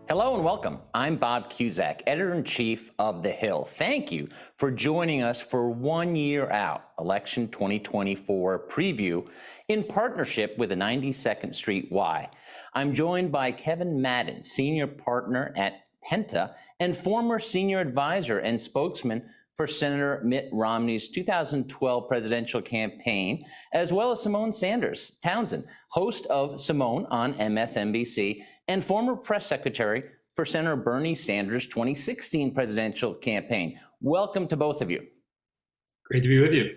Hello and welcome. I'm Bob Cusack, editor-in-chief of The Hill. Thank you for joining us for 1 year out, Election 2024 preview in partnership with the 92nd Street Y. I'm joined by Kevin Madden, senior partner at Penta and former senior advisor and spokesman for Senator Mitt Romney's 2012 presidential campaign, as well as Symone Sanders Townsend, host of Symone on MSNBC, and former press secretary for Senator Bernie Sanders' 2016 presidential campaign. Welcome to both of you. Great to be with you.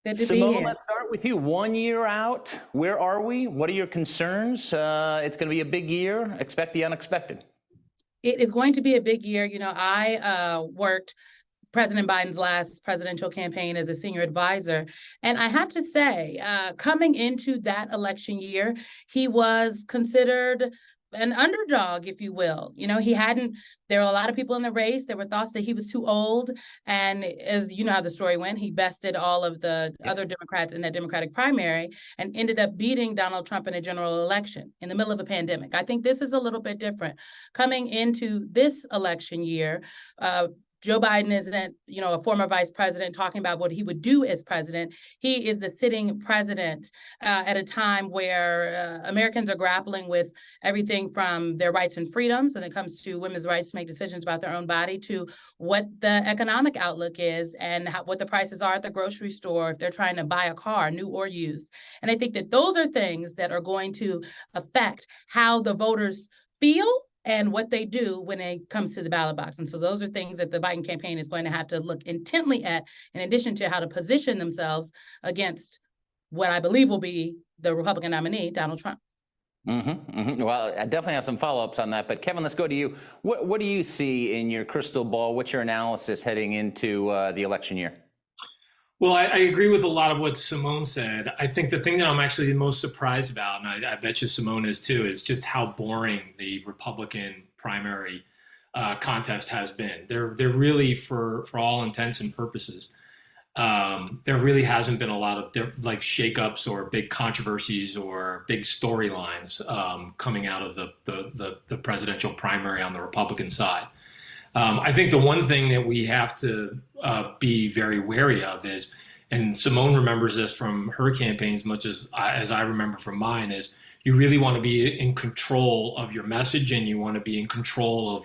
Good to Symone, be here. let's start with you. 1 year out, where are we? What are your concerns? It's going to be a big year. Expect the unexpected. It is going to be a big year. You know, I worked President Biden's last presidential campaign as a senior advisor. And I have to say, coming into that election year, he was considered an underdog, if you will. You know, there were a lot of people in the race. There were thoughts that he was too old. And as you know how the story went, he bested all of the other Democrats in that Democratic primary and ended up beating Donald Trump in a general election in the middle of a pandemic. I think this is a little bit different. Coming into this election year, Joe Biden isn't, a former vice president talking about what he would do as president. He is the sitting president at a time where Americans are grappling with everything from their rights and freedoms when it comes to women's rights to make decisions about their own body to what the economic outlook is and what the prices are at the grocery store if they're trying to buy a car, new or used. And I think that those are things that are going to affect how the voters feel and what they do when it comes to the ballot box. And so those are things that the Biden campaign is going to have to look intently at, in addition to how to position themselves against what I believe will be the Republican nominee, Donald Trump. Well, I definitely have some follow-ups on that. But Kevin, let's go to you. What do you see in your crystal ball? What's your analysis heading into the election year? Well, I agree with a lot of what Symone said. I think the thing that I'm actually most surprised about, and I bet you Symone is too, is just how boring the Republican primary contest has been. They're really, for all intents and purposes, there really hasn't been a lot of shakeups or big controversies or big storylines coming out of the presidential primary on the Republican side. I think the one thing that we have to be very wary of is, and Symone remembers this from her campaign as much as I remember from mine, is you really want to be in control of your message and you want to be in control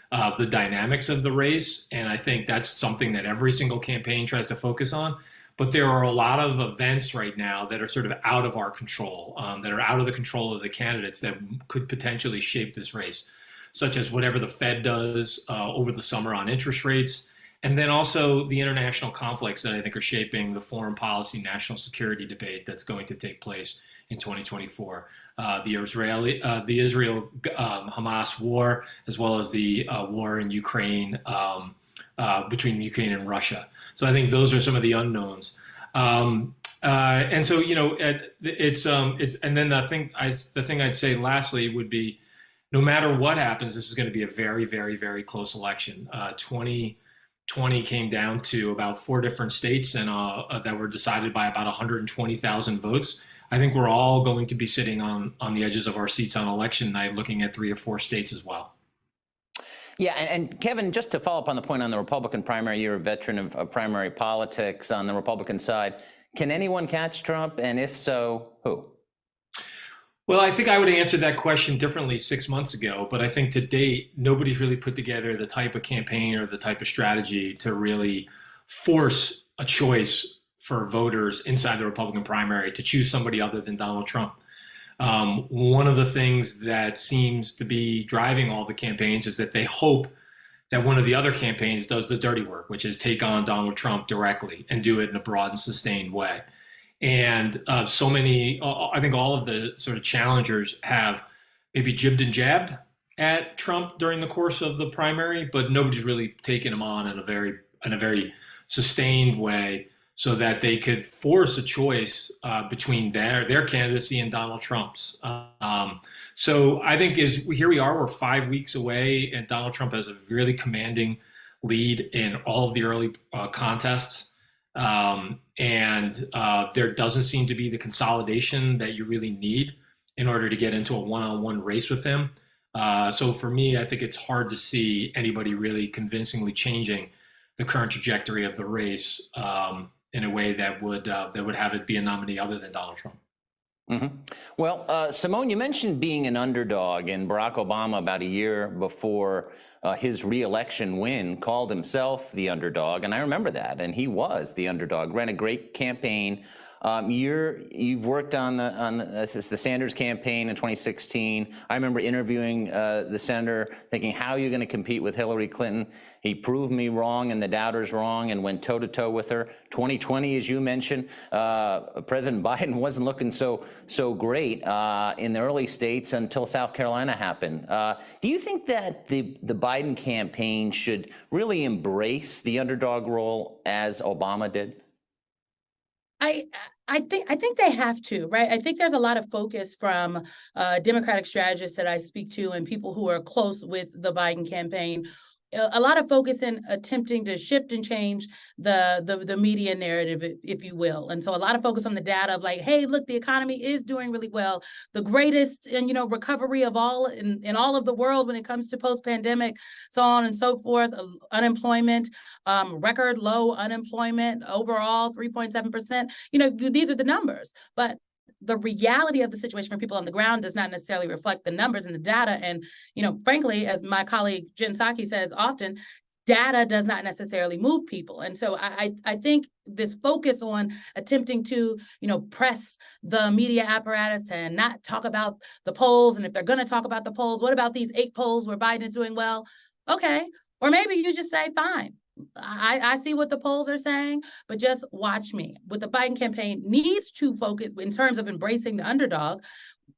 of the dynamics of the race. And I think that's something that every single campaign tries to focus on. But there are a lot of events right now that are sort of out of our control, that are out of the control of the candidates that could potentially shape this race, such as whatever the Fed does over the summer on interest rates, and then also the international conflicts that I think are shaping the foreign policy, national security debate that's going to take place in 2024. The Israel-Hamas war, as well as the war in Ukraine, between Ukraine and Russia. So I think those are some of the unknowns. And so, it's and then the thing I'd say lastly would be, no matter what happens, this is going to be a very, very, very close election. 2020 came down to about 4 different states and that were decided by about 120,000 votes. I think we're all going to be sitting on the edges of our seats on election night looking at 3 or 4 states as well. Yeah, and Kevin, just to follow up on the point on the Republican primary, you're a veteran of primary politics on the Republican side. Can anyone catch Trump? And if so, who? Well, I think I would answer that question differently 6 months ago, but I think to date, nobody's really put together the type of campaign or the type of strategy to really force a choice for voters inside the Republican primary to choose somebody other than Donald Trump. One of the things that seems to be driving all the campaigns is that they hope that one of the other campaigns does the dirty work, which is take on Donald Trump directly and do it in a broad and sustained way. And I think all of the sort of challengers have maybe jibbed and jabbed at Trump during the course of the primary, but nobody's really taken him on in a very sustained way so that they could force a choice between their candidacy and Donald Trump's. So I think here we are, we're 5 weeks away, and Donald Trump has a really commanding lead in all of the early contests. There doesn't seem to be the consolidation that you really need in order to get into a one-on-one race with him. So for me, I think it's hard to see anybody really convincingly changing the current trajectory of the race in a way that would have it be a nominee other than Donald Trump. Mm-hmm. Well, Symone, you mentioned being an underdog, and Barack Obama, about a year before his reelection win, called himself the underdog, and I remember that, and he was the underdog. Ran a great campaign. You've worked on the Sanders campaign in 2016. I remember interviewing the senator, thinking, how are you going to compete with Hillary Clinton? He proved me wrong and the doubters wrong and went toe-to-toe with her. 2020, as you mentioned, President Biden wasn't looking so great in the early states until South Carolina happened. Do you think that the Biden campaign should really embrace the underdog role as Obama did? I think they have to, right? I think there's a lot of focus from Democratic strategists that I speak to and people who are close with the Biden campaign. A lot of focus in attempting to shift and change the media narrative, if you will. And so a lot of focus on the data of like, hey, look, the economy is doing really well. The greatest and recovery of all in all of the world when it comes to post-pandemic, so on and so forth. Unemployment, record low unemployment overall, 3.7%. These are the numbers. But the reality of the situation for people on the ground does not necessarily reflect the numbers and the data. And, frankly, as my colleague Jen Psaki says often, data does not necessarily move people. And so I think this focus on attempting to, press the media apparatus and not talk about the polls. And if they're going to talk about the polls, what about these 8 polls where Biden is doing well? Okay. Or maybe you just say, fine. I see what the polls are saying, but just watch me. What the Biden campaign needs to focus in terms of embracing the underdog,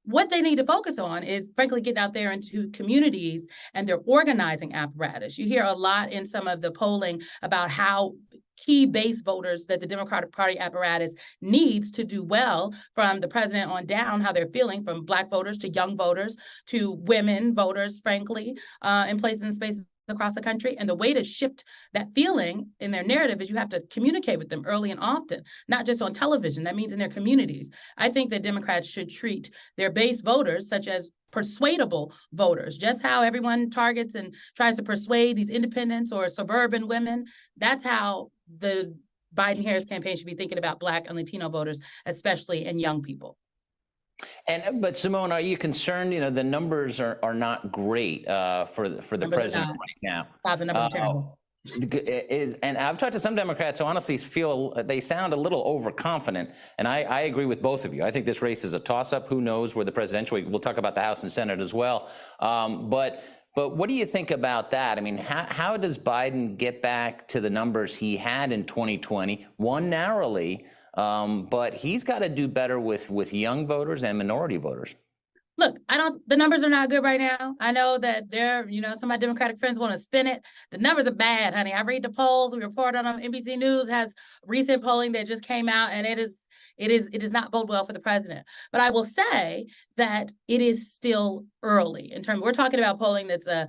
what they need to focus on is, frankly, getting out there into communities and their organizing apparatus. You hear a lot in some of the polling about how key base voters that the Democratic Party apparatus needs to do well, from the president on down, how they're feeling, from Black voters to young voters to women voters, frankly, in places and spaces across the country. And the way to shift that feeling in their narrative is you have to communicate with them early and often, not just on television. That means in their communities. I think that Democrats should treat their base voters, such as persuadable voters, just how everyone targets and tries to persuade these independents or suburban women. That's how the Biden-Harris campaign should be thinking about Black and Latino voters, especially, and young people. But Symone, are you concerned? The numbers are not great for the president right now. The numbers are terrible. And I've talked to some Democrats who honestly feel they sound a little overconfident, and I agree with both of you. I think this race is a toss-up. Who knows where the presidential? We'll talk about the House and Senate as well. But what do you think about that? I mean, how does Biden get back to the numbers he had in 2020? Won narrowly. But he's got to do better with young voters and minority voters. Look, the numbers are not good right now. I know that some of my Democratic friends want to spin it. The numbers are bad, honey. I read the polls. We report on them. NBC News has recent polling that just came out, and it does not bode well for the president. But I will say that it is still early in terms. We're talking about polling that's a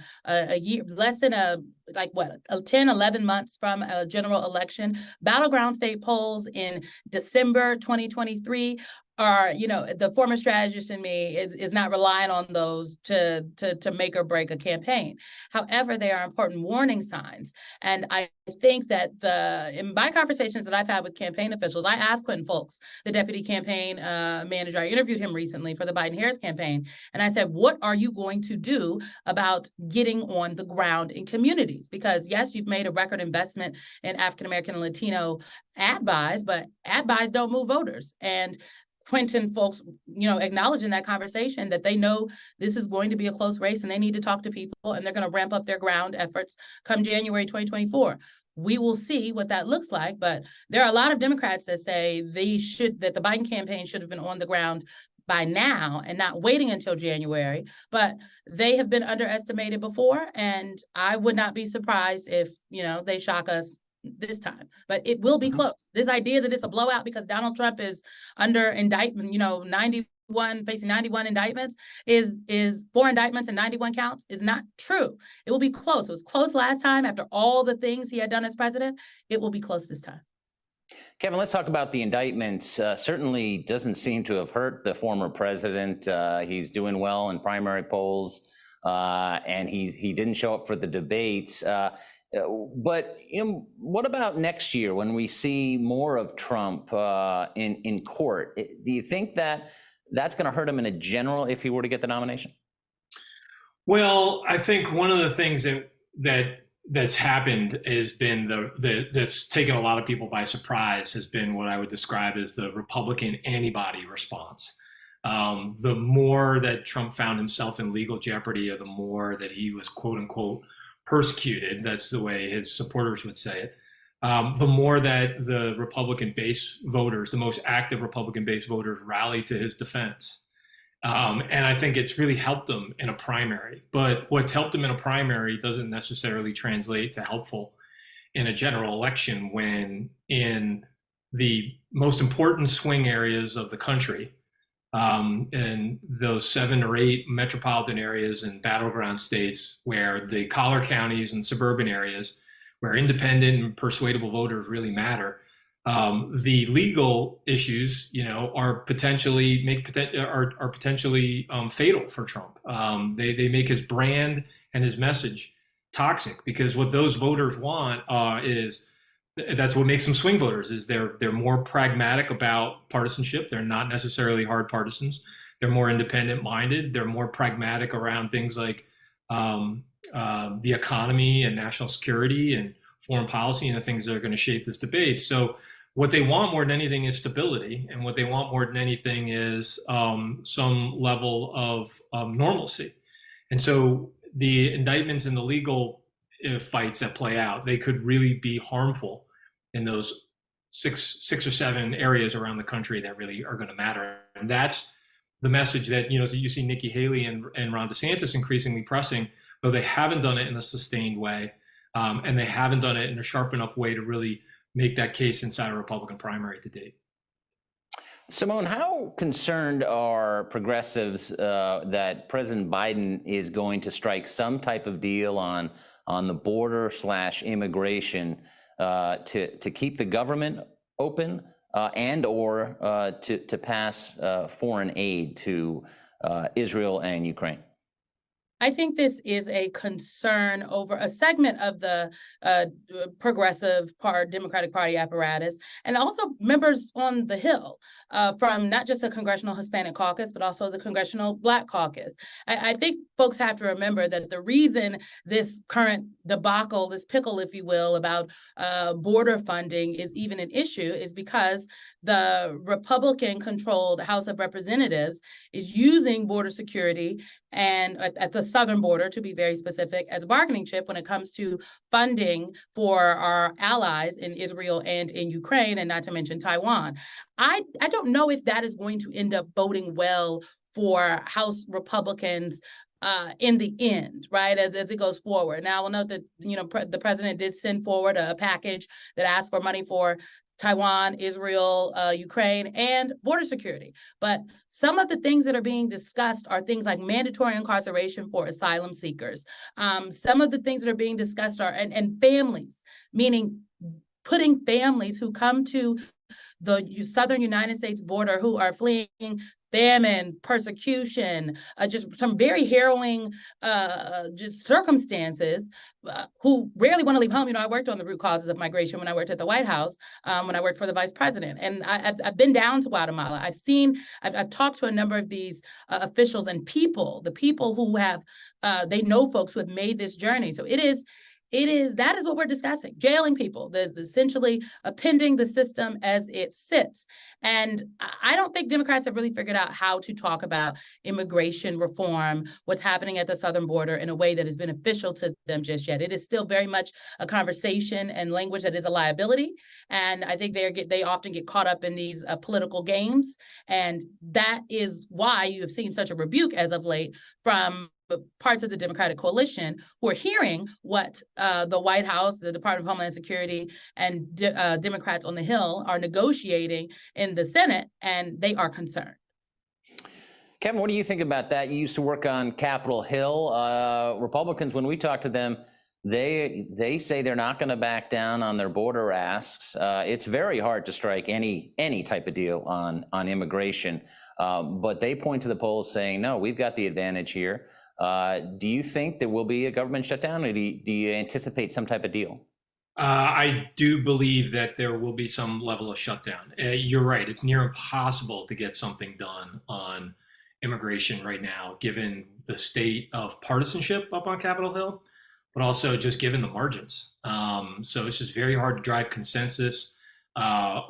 year, less than 10, 11 months from a general election. Battleground state polls in December 2023 are, the former strategist in me is not relying on those to make or break a campaign. However, they are important warning signs. And I think that in my conversations that I've had with campaign officials, I asked Quentin Fulks, the deputy campaign manager, I interviewed him recently for the Biden-Harris campaign. And I said, what are you going to do about getting on the ground in communities? Because yes, you've made a record investment in African-American and Latino ad buys, but ad buys don't move voters. And Quentin Fulks, acknowledged in that conversation that they know this is going to be a close race and they need to talk to people, and they're going to ramp up their ground efforts come January 2024. We will see what that looks like, but there are a lot of Democrats that say that the Biden campaign should have been on the ground by now and not waiting until January, but they have been underestimated before, and I would not be surprised if, they shock us this time, but it will be close. This idea that it's a blowout because Donald Trump is under indictment, facing 91 indictments, is 4 indictments and 91 counts, is not true. It will be close. It was close last time after all the things he had done as president. It will be close this time. Kevin, let's talk about the indictments. Certainly doesn't seem to have hurt the former president. He's doing well in primary polls. and he didn't show up for the debates. But what about next year when we see more of Trump in court? Do you think that that's going to hurt him in a general if he were to get the nomination? Well, I think one of the things that's happened has been that's taken a lot of people by surprise has been what I would describe as the Republican antibody response. The more that Trump found himself in legal jeopardy, or the more that he was quote unquote persecuted, that's the way his supporters would say it, the more that the Republican base voters, the most active Republican base voters, rallied to his defense. And I think it's really helped him in a primary. But what's helped him in a primary doesn't necessarily translate to helpful in a general election, when in the most important swing areas of the country, in those 7 or 8 metropolitan areas and battleground states, where the collar counties and suburban areas, where independent and persuadable voters really matter, the legal issues, are potentially fatal for Trump. They make his brand and his message toxic, because what those voters want is, that's what makes them swing voters, is they're more pragmatic about partisanship. They're not necessarily hard partisans. They're more independent minded. They're more pragmatic around things like the economy and national security and foreign policy and the things that are going to shape this debate. So what they want more than anything is stability, and what they want more than anything is some level of normalcy. And so the indictments and the legal fights that play out, they could really be harmful in those six or 7 areas around the country that really are going to matter. And that's the message that, so you see Nikki Haley and Ron DeSantis increasingly pressing, though they haven't done it in a sustained way, and they haven't done it in a sharp enough way to really make that case inside a Republican primary to date. Symone, how concerned are progressives that President Biden is going to strike some type of deal on the border / immigration to keep the government open and or to pass foreign aid to Israel and Ukraine? I think this is a concern over a segment of the progressive Democratic Party apparatus, and also members on the Hill from not just the Congressional Hispanic Caucus, but also the Congressional Black Caucus. I think folks have to remember that the reason this current debacle, this pickle, if you will, about border funding is even an issue is because the Republican-controlled House of Representatives is using border security and at the southern border, to be very specific, as a bargaining chip when it comes to funding for our allies in Israel and in Ukraine, and not to mention Taiwan. I don't know if that is going to end up boding well for House Republicans in the end, right, as it goes forward. Now, we'll note that, the president did send forward a package that asked for money for Taiwan, Israel, Ukraine, and border security. But some of the things that are being discussed are things like mandatory incarceration for asylum seekers. Some of the things that are being discussed are, and families, meaning putting families who come to the southern United States border who are fleeing famine, persecution, just some very harrowing just circumstances, who rarely want to leave home. I worked on the root causes of migration when I worked at the White House, when I worked for the vice president. And I've been down to Guatemala. I've talked to a number of these officials and the people who have, they know folks who have made this journey. So that is what we're discussing, jailing people, essentially appending the system as it sits. And I don't think Democrats have really figured out how to talk about immigration reform, what's happening at the southern border, in a way that is beneficial to them just yet. It is still very much a conversation and language that is a liability. And I think they often get caught up in these political games. And that is why you have seen such a rebuke as of late from parts of the Democratic coalition who are hearing what the White House, the Department of Homeland Security, and Democrats on the Hill are negotiating in the Senate, and they are concerned. Kevin, what do you think about that? You used to work on Capitol Hill. Republicans, when we talk to them, they say they're not going to back down on their border asks. It's very hard to strike any type of deal on immigration, but they point to the polls saying, no, we've got the advantage here. Do you think there will be a government shutdown, or do you anticipate some type of deal? I do believe that there will be some level of shutdown. You're right. It's near impossible to get something done on immigration right now, given the state of partisanship up on Capitol Hill, but also just given the margins. So it's just very hard to drive consensus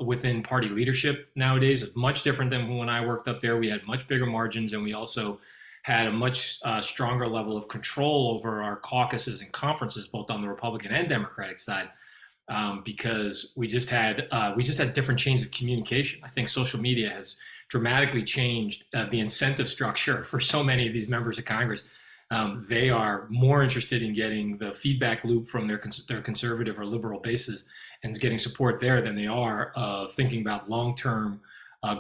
within party leadership nowadays. It's much different than when I worked up there. We had much bigger margins, and we also had a much stronger level of control over our caucuses and conferences, both on the Republican and Democratic side, because we just had different chains of communication. I think social media has dramatically changed the incentive structure for so many of these members of Congress. They are more interested in getting the feedback loop from their conservative or liberal bases and getting support there than they are of thinking about long-term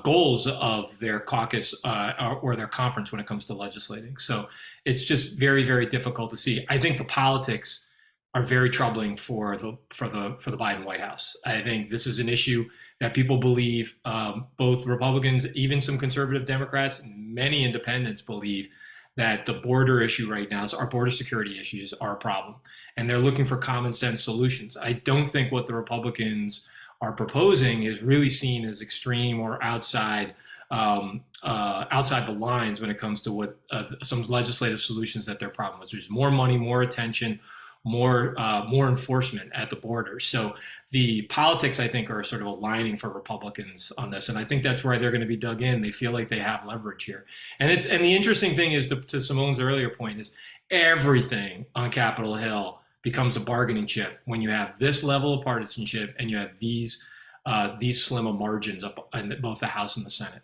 goals of their caucus or their conference when it comes to legislating. So it's just very, very difficult to see. I think the politics are very troubling for the Biden White House. I think this is an issue that people believe, both Republicans, even some conservative Democrats, and many independents believe that the border issue right now, our border security issues, are a problem, and they're looking for common sense solutions. I don't think what the Republicans are proposing is really seen as extreme or outside the lines when it comes to what some legislative solutions that their problem is. There's more money, more attention, more enforcement at the border. So the politics, I think, are sort of aligning for Republicans on this, and I think that's where they're going to be dug in. They feel like they have leverage here, and the interesting thing is, to Symone's earlier point, is everything on Capitol Hill becomes a bargaining chip when you have this level of partisanship and you have these slim of margins up in both the House and the Senate.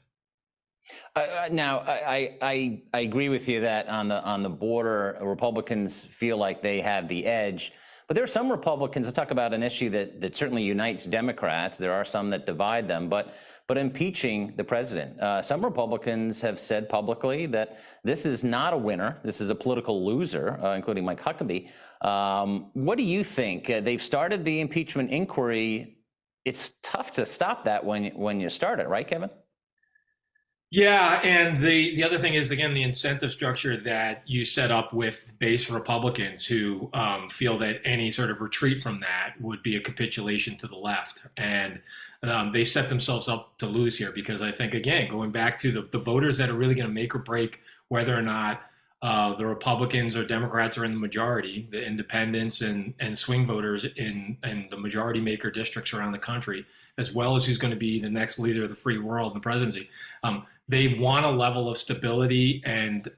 Now, I agree with you that on the border, Republicans feel like they have the edge. But there are some Republicans that talk about an issue that certainly unites Democrats. There are some that divide them. But impeaching the president, some Republicans have said publicly that this is not a winner. This is a political loser, including Mike Huckabee. What do you think? They've started the impeachment inquiry. It's tough to stop that when you start it, right, Kevin? Yeah, and the other thing is, again, the incentive structure that you set up with base Republicans who feel that any sort of retreat from that would be a capitulation to the left. And they set themselves up to lose here, because I think, again, going back to the voters that are really going to make or break whether or not the Republicans or Democrats are in the majority, the independents and swing voters in the majority maker districts around the country, as well as who's going to be the next leader of the free world in the presidency. They want a level of stability and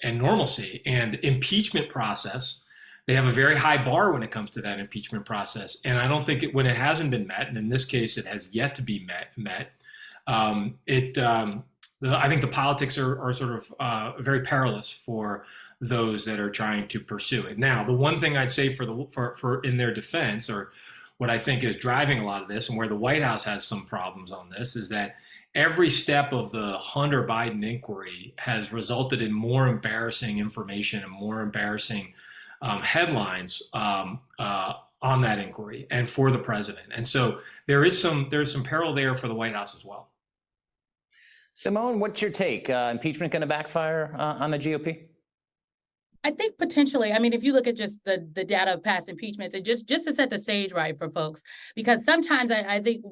normalcy. And impeachment process, they have a very high bar when it comes to that impeachment process. And I don't think when it hasn't been met, and in this case it has yet to be met, I think the politics are sort of very perilous for those that are trying to pursue it. Now, the one thing I'd say for in their defense, or what I think is driving a lot of this, and where the White House has some problems on this, is that every step of the Hunter Biden inquiry has resulted in more embarrassing information and more embarrassing headlines on that inquiry and for the president. And so there's some peril there for the White House as well. Symone, what's your take? Impeachment going to backfire on the GOP? I think potentially. I mean, if you look at just the data of past impeachments, and just to set the stage right for folks, because sometimes I think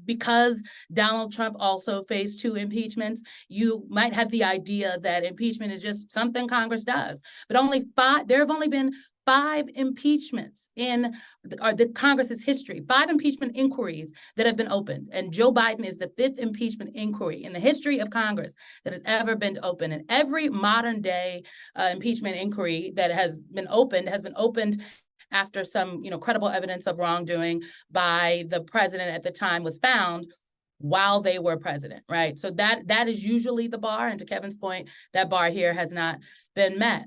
because Donald Trump also faced 2 impeachments, you might have the idea that impeachment is just something Congress does. But there have only been 5 impeachments in the Congress's history, 5 impeachment inquiries that have been opened. And Joe Biden is the 5th impeachment inquiry in the history of Congress that has ever been opened. And every modern day impeachment inquiry that has been opened after some credible evidence of wrongdoing by the president at the time was found while they were president, right? So that is usually the bar. And to Kevin's point, that bar here has not been met.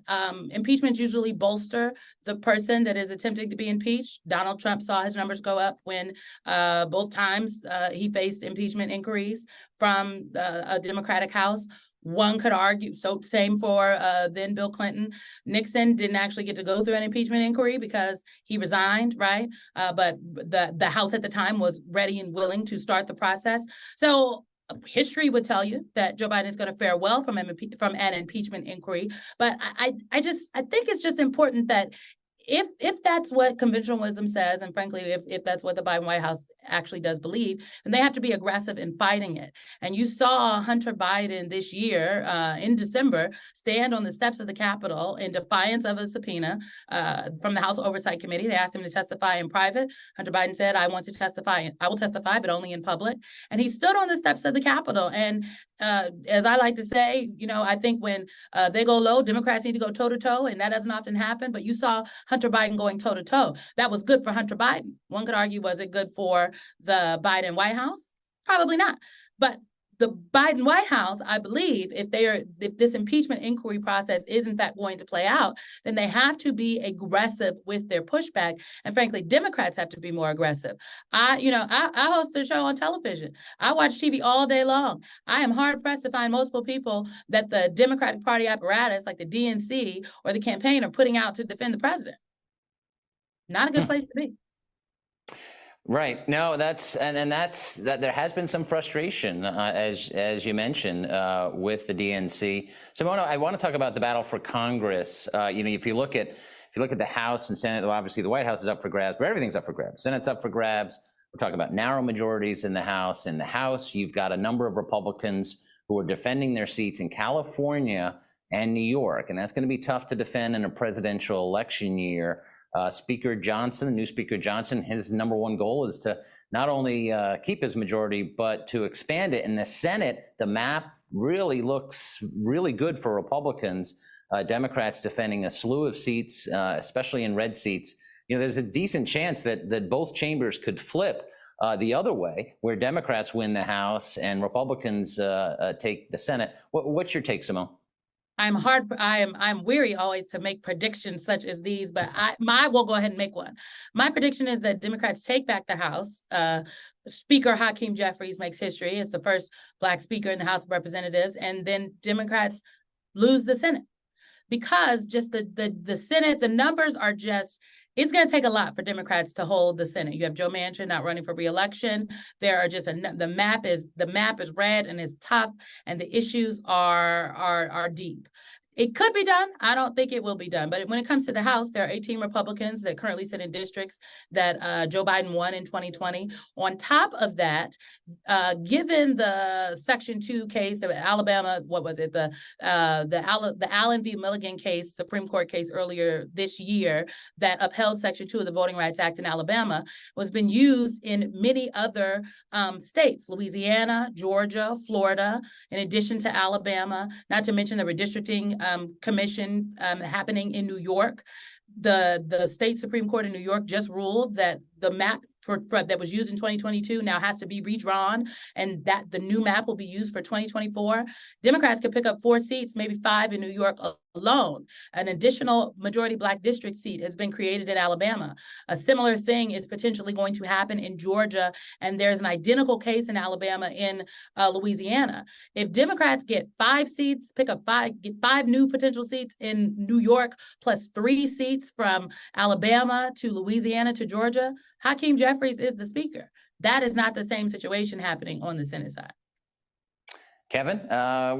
Impeachments usually bolster the person that is attempting to be impeached. Donald Trump saw his numbers go up when both times he faced impeachment inquiries from a Democratic House. One could argue, so same for then Bill Clinton. Nixon didn't actually get to go through an impeachment inquiry because he resigned, right? But the House at the time was ready and willing to start the process. So history would tell you that Joe Biden is going to fare well from an impeachment inquiry. But I think it's just important that if that's what conventional wisdom says, and frankly, if that's what the Biden White House actually does believe, then they have to be aggressive in fighting it. And you saw Hunter Biden this year in December stand on the steps of the Capitol in defiance of a subpoena from the House Oversight Committee. They asked him to testify in private. Hunter Biden said, I want to testify. I will testify, but only in public. And he stood on the steps of the Capitol. And as I like to say, I think when they go low, Democrats need to go toe to toe, and that doesn't often happen. But you saw Hunter Biden going toe to toe. That was good for Hunter Biden. One could argue, was it good for the Biden White House? Probably not. But the Biden White House, I believe, if this impeachment inquiry process is in fact going to play out, then they have to be aggressive with their pushback. And frankly, Democrats have to be more aggressive. I host a show on television. I watch TV all day long. I am hard pressed to find multiple people that the Democratic Party apparatus, like the DNC or the campaign, are putting out to defend the president. Not a good place to be. Right. No, that's there has been some frustration, as you mentioned, with the DNC. Symone, I want to talk about the battle for Congress. If you look at the House and Senate, obviously the White House is up for grabs, but everything's up for grabs. Senate's up for grabs. We're talking about narrow majorities in the House. In the House, you've got a number of Republicans who are defending their seats in California and New York, and that's going to be tough to defend in a presidential election year. Speaker Johnson, new Speaker Johnson, his number one goal is to not only keep his majority, but to expand it. In the Senate, the map really looks really good for Republicans. Democrats defending a slew of seats, especially in red seats. There's a decent chance that both chambers could flip the other way, where Democrats win the House and Republicans take the Senate. What's your take, Symone? I'm weary always to make predictions such as these, but I will go ahead and make one. My prediction is that Democrats take back the House. Speaker Hakeem Jeffries makes history as the first Black speaker in the House of Representatives, and then Democrats lose the Senate. Because just the Senate, the numbers are just, it's going to take a lot for Democrats to hold the Senate. You have Joe Manchin not running for re-election. There are just the map is red and it's tough, and the issues are deep. It could be done. I don't think it will be done. But when it comes to the House, there are 18 Republicans that currently sit in districts that Joe Biden won in 2020. On top of that, given the Section 2 case of Alabama, what was it? The Allen v. Milligan case, Supreme Court case earlier this year that upheld Section 2 of the Voting Rights Act in Alabama, was been used in many other states, Louisiana, Georgia, Florida, in addition to Alabama, not to mention the redistricting commission happening in New York. The state Supreme Court in New York just ruled that the map that was used in 2022 now has to be redrawn, and that the new map will be used for 2024. Democrats could pick up 4 seats, maybe 5 in New York alone. An additional majority Black district seat has been created in Alabama. A similar thing is potentially going to happen in Georgia, and there's an identical case in Alabama in Louisiana. If Democrats get 5 seats, get 5 new potential seats in New York, plus 3 seats from Alabama to Louisiana to Georgia, Hakeem Jeffries is the speaker. That is not the same situation happening on the Senate side. Kevin,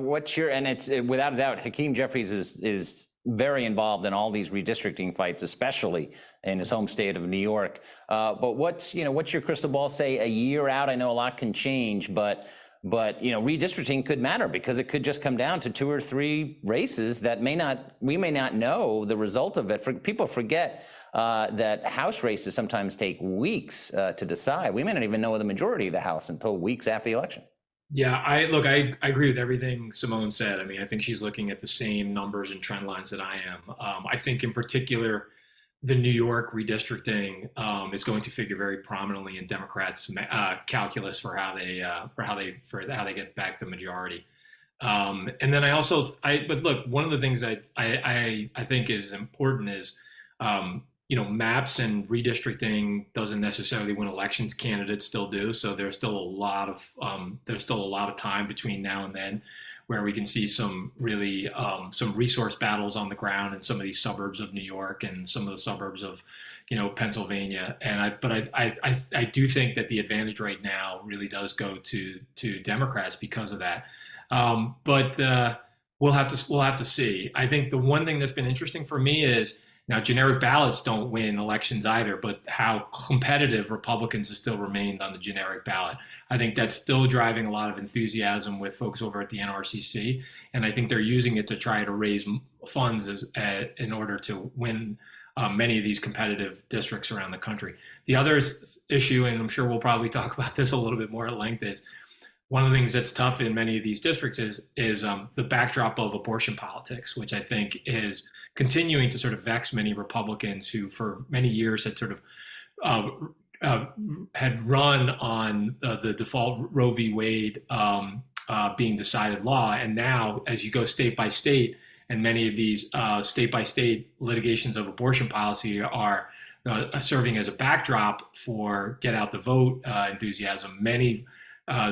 what's your, and it's without a doubt, Hakeem Jeffries is very involved in all these redistricting fights, especially in his home state of New York. But what's your crystal ball say a year out? I know a lot can change, but redistricting could matter because it could just come down to 2 or 3 races that we may not know the result of it. People forget that House races sometimes take weeks to decide. We may not even know the majority of the House until weeks after the election. Yeah, I agree with everything Symone said. I mean, I think she's looking at the same numbers and trend lines that I am. I think in particular, the New York redistricting is going to figure very prominently in Democrats' calculus for how they get back the majority. And then but look, one of the things I think is important is maps and redistricting doesn't necessarily win elections. Candidates still do. So there's still a lot of time between now and then. where we can see some really some resource battles on the ground in some of these suburbs of New York and some of the suburbs of, Pennsylvania. And I do think that the advantage right now really does go to Democrats because of that. But we'll have to see. I think the one thing that's been interesting for me is, now, generic ballots don't win elections either, but how competitive Republicans have still remained on the generic ballot. I think that's still driving a lot of enthusiasm with folks over at the NRCC, and I think they're using it to try to raise funds in order to win many of these competitive districts around the country. The other issue, and I'm sure we'll probably talk about this a little bit more at length, is one of the things that's tough in many of these districts is the backdrop of abortion politics, which I think is continuing to sort of vex many Republicans who for many years had sort of had run on the default Roe v. Wade being decided law. And now, as you go state by state, and many of these state by state litigations of abortion policy are serving as a backdrop for get out the vote enthusiasm. Many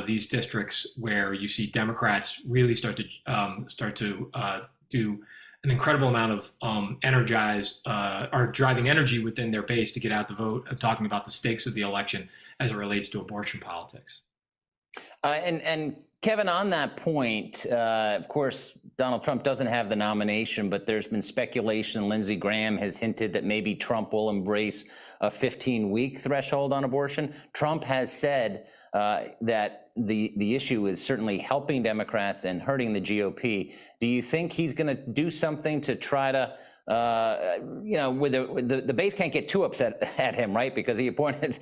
these districts where you see Democrats really start to do an incredible amount of are driving energy within their base to get out the vote and talking about the stakes of the election as it relates to abortion politics. And Kevin, on that point, of course, Donald Trump doesn't have the nomination, but there's been speculation. Lindsey Graham has hinted that maybe Trump will embrace a 15-week threshold on abortion. Trump has said that the issue is certainly helping Democrats and hurting the GOP. Do you think he's going to do something to try to, with the base can't get too upset at him, right? Because he appointed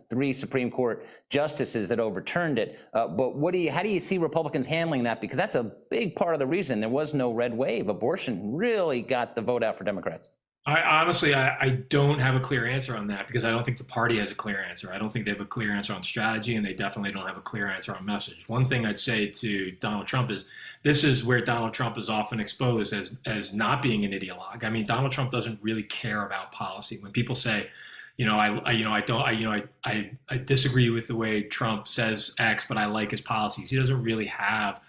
3 Supreme Court justices that overturned it. But how do you see Republicans handling that? Because that's a big part of the reason there was no red wave. Abortion really got the vote out for Democrats. I don't have a clear answer on that because I don't think the party has a clear answer. I don't think they have a clear answer on strategy, and they definitely don't have a clear answer on message. One thing I'd say to Donald Trump is this is where Donald Trump is often exposed as not being an ideologue. I mean, Donald Trump doesn't really care about policy. When people say, I disagree with the way Trump says X, but I like his policies, he doesn't really have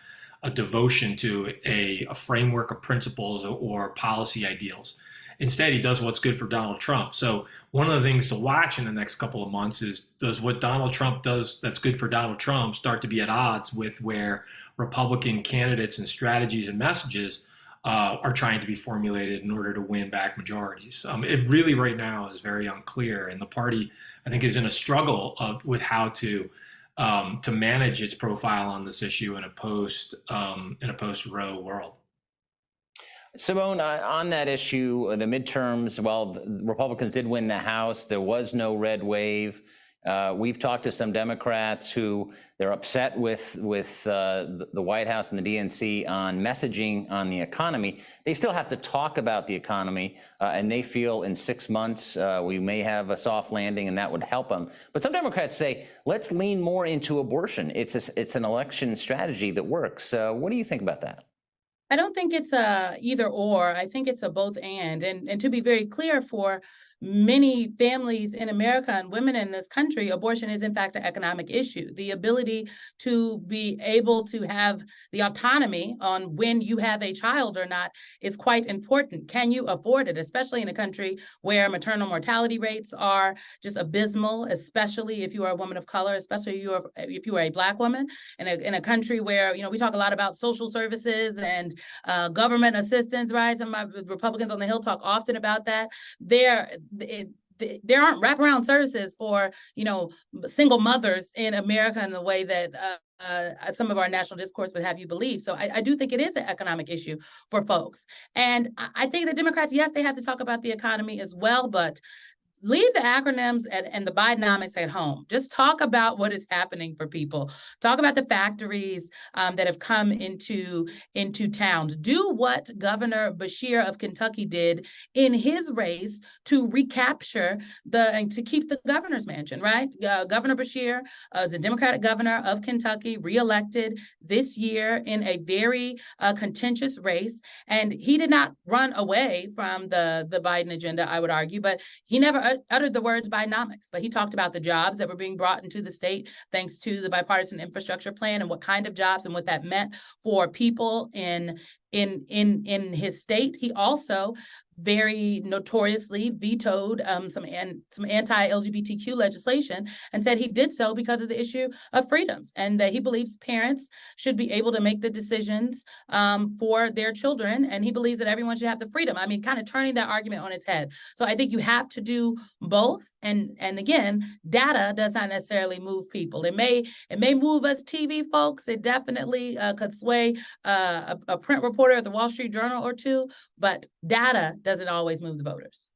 a devotion to a framework of principles or policy ideals. Instead, he does what's good for Donald Trump. So one of the things to watch in the next couple of months is, does what Donald Trump does that's good for Donald Trump start to be at odds with where Republican candidates and strategies and messages are trying to be formulated in order to win back majorities? It really right now is very unclear, and the party, I think, is in a struggle with how to manage its profile on this issue in a post-Roe world. Symone, on that issue, the midterms, well, the Republicans did win the House. There was no red wave. We've talked to some Democrats who they're upset with the White House and the DNC on messaging on the economy. They still have to talk about the economy, and they feel in 6 months we may have a soft landing, and that would help them. But some Democrats say, let's lean more into abortion. It's an election strategy that works. What do you think about that? I don't think it's a either or. I think it's a both and. And to be very clear, for many families in America and women in this country, abortion is in fact an economic issue. The ability to be able to have the autonomy on when you have a child or not is quite important. Can you afford it, especially in a country where maternal mortality rates are just abysmal, especially if you are a woman of color, especially if you are a Black woman, in a country where, we talk a lot about social services and government assistance, right? Some of my Republicans on the Hill talk often about that. There aren't wraparound services for, single mothers in America in the way that some of our national discourse would have you believe. So I do think it is an economic issue for folks. And I think the Democrats, yes, they have to talk about the economy as well, but leave the acronyms and the Bidenomics at home. Just talk about what is happening for people. Talk about the factories that have come into towns. Do what Governor Beshear of Kentucky did in his race to recapture and to keep the governor's mansion, right? Governor Beshear is a Democratic governor of Kentucky, reelected this year in a very contentious race. And he did not run away from the Biden agenda, I would argue, but he never uttered the words Bidenomics, but he talked about the jobs that were being brought into the state thanks to the bipartisan infrastructure plan and what kind of jobs and what that meant for people in his state. He also very notoriously vetoed some anti-LGBTQ legislation and said he did so because of the issue of freedoms, and that he believes parents should be able to make the decisions for their children, and he believes that everyone should have the freedom. I mean, kind of turning that argument on its head. So I think you have to do both. And again, data does not necessarily move people. It may move us TV folks. It definitely could sway a print reporter at the Wall Street Journal or two, but data doesn't always move the voters.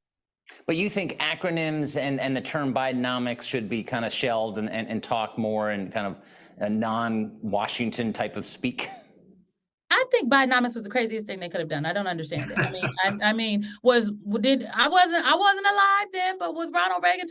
But you think acronyms and the term Bidenomics should be kind of shelved and talk more in kind of a non-Washington type of speak? I think Bidenomics was the craziest thing they could have done. I don't understand it. I mean, I wasn't alive then, but was Ronald Reagan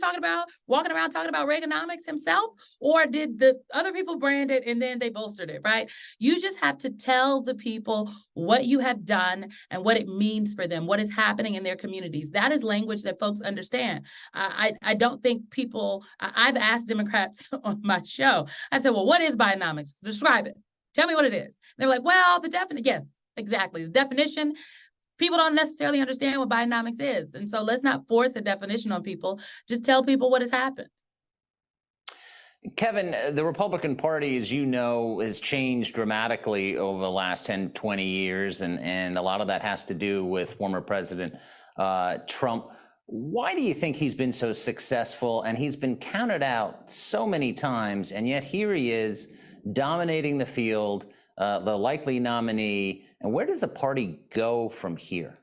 walking around talking about Reaganomics himself, or did the other people brand it and then they bolstered it? Right? You just have to tell the people what you have done and what it means for them, what is happening in their communities. That is language that folks understand. I don't think people. I've asked Democrats on my show. I said, "Well, what is Bidenomics? Describe it. Tell me what it is." They're like, well, the definition, yes, exactly. The definition, people don't necessarily understand what Bidenomics is. And so let's not force a definition on people. Just tell people what has happened. Kevin, the Republican Party, as you know, has changed dramatically over the last 10, 20 years. And a lot of that has to do with former President Trump. Why do you think he's been so successful? And he's been counted out so many times, and yet here he is, dominating the field, the likely nominee. And where does the party go from here?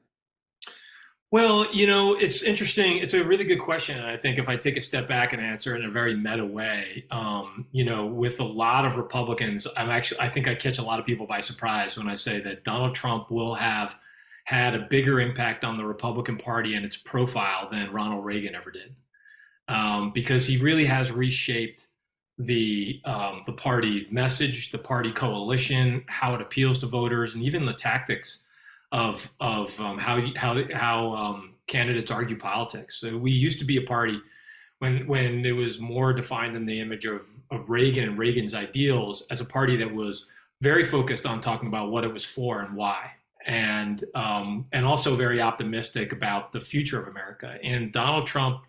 Well, it's interesting. It's a really good question. And I think if I take a step back and answer it in a very meta way, with a lot of Republicans, I think I catch a lot of people by surprise when I say that Donald Trump will have had a bigger impact on the Republican Party and its profile than Ronald Reagan ever did, because he really has reshaped the party's message, the party coalition, how it appeals to voters, and even the tactics of how candidates argue politics. So we used to be a party when it was more defined in the image of Reagan and Reagan's ideals as a party that was very focused on talking about what it was for and why, and also very optimistic about the future of America. And Donald Trump